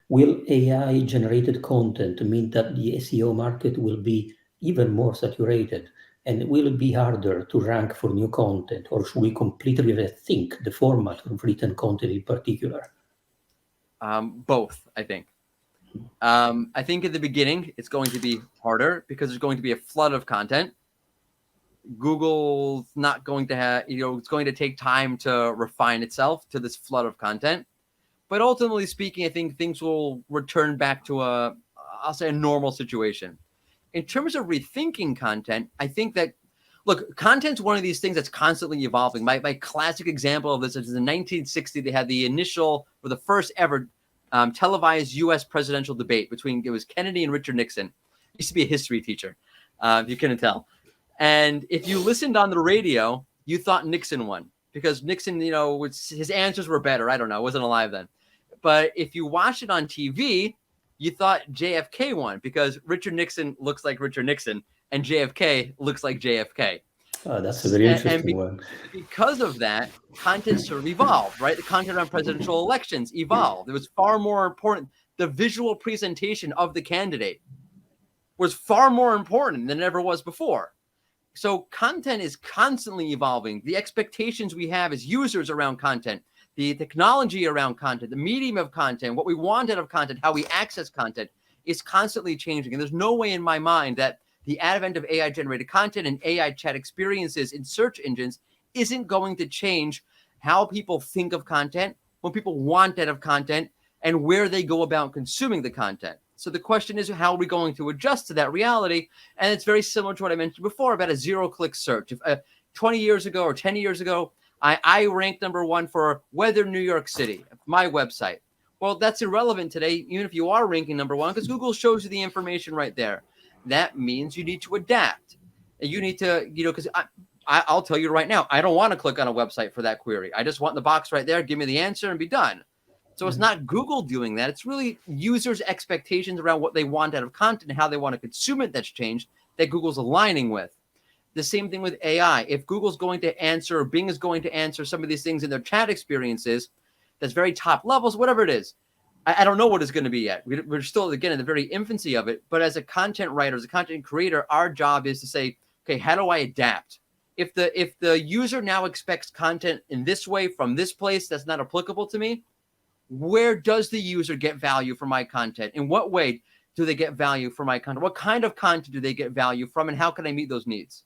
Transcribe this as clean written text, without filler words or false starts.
Will AI generated content mean that the SEO market will be even more saturated? And will it be harder to rank for new content, or should we completely rethink the format of written content in particular? Both, I think. I think at the beginning, it's going to be harder because there's going to be a flood of content. Google's not going to have, it's going to take time to refine itself to this flood of content. But ultimately speaking, I think things will return back to I'll say a normal situation. In terms of rethinking content, I think that, look, content's one of these things that's constantly evolving. My classic example of this is in 1960, they had the initial, or the first ever televised U.S. presidential debate between, it was Kennedy and Richard Nixon. I used to be a history teacher, if you couldn't tell. And if you listened on the radio, you thought Nixon won because Nixon, his answers were better. I don't know. I wasn't alive then. But if you watched it on TV, you thought JFK won because Richard Nixon looks like Richard Nixon and JFK looks like JFK. Oh, that's a very interesting one. Because of that, content sort of evolved, right? The content around presidential elections evolved. It was far more important. The visual presentation of the candidate was far more important than it ever was before. So content is constantly evolving. The expectations we have as users around content, the technology around content, the medium of content, what we want out of content, how we access content is constantly changing. And there's no way in my mind that the advent of AI-generated content and AI chat experiences in search engines isn't going to change how people think of content, what people want out of content, and where they go about consuming the content. So the question is, how are we going to adjust to that reality? And it's very similar to what I mentioned before about a zero-click search. If 20 years ago or 10 years ago, I ranked #1 for weather New York City, my website. Well, that's irrelevant today, even if you are ranking #1, because Google shows you the information right there. That means you need to adapt. You need to, because I'll tell you right now, I don't want to click on a website for that query. I just want the box right there, give me the answer and be done. So it's not Google doing that. It's really users' expectations around what they want out of content and how they want to consume it that's changed that Google's aligning with. The same thing with AI. If Google's going to answer or Bing is going to answer some of these things in their chat experiences, that's very top levels, whatever it is. I don't know what it's going to be yet. We're still, again, in the very infancy of it. But as a content writer, as a content creator, our job is to say, okay, how do I adapt? If the user now expects content in this way from this place that's not applicable to me, where does the user get value from my content? In what way do they get value from my content? What kind of content do they get value from? And how can I meet those needs?